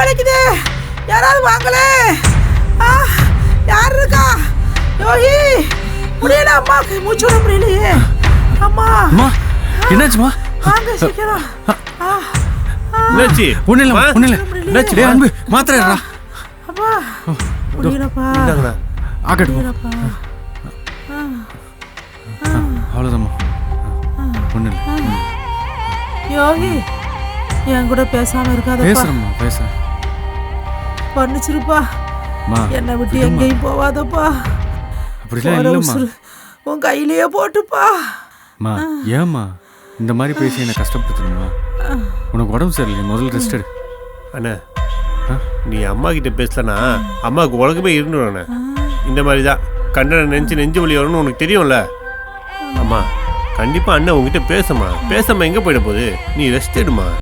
வலிக்குது, யாராவது வாங்களே. யார் இருக்கா? யோகி, முடியல அம்மாக்கு, மூச்சு விட முடியலையே. அம்மா என்னாச்சுமா? வாங்க சீக்கிரம். என்னாச்சு? ஒண்ணு இல்ல. என்னாச்சு? டேய் அன்பு, மாத்திரைடா. அப்பா முடியலப்பா. ஆகட்டுமா? அவ்வளோதாம்மா. ஒண்ணு இல்ல. யோகி, என் கூட பேசாம இருக்காதப்பா. பேசுறேன். பண்ணிச்சிருப்பா. என்னை விட்டு எங்கேயும் போவாதப்பா. அப்படிலாம் இல்லைம்மா. உன் கையிலேயே போட்டுப்பா. ஏம்மா இந்த மாதிரி பேசி என்னை கஷ்டப்படுத்தணுமா? உனக்கு உடம்பு சரியில்லை, முதல்ல ரெஸ்ட் எடு. அண்ணா, நீ அம்மா கிட்ட பேசலனா அம்மாவுக்கு உலகமே இருந்துடும். இந்த மாதிரி தான் கண்டனை நெஞ்சு வலி வரும்னு உனக்கு தெரியும்ல. அம்மா கண்டிப்பா அண்ணன் உங்ககிட்ட பேசாம எங்க போயிட போகுது. நீ ரெஸ்ட் எடுமா.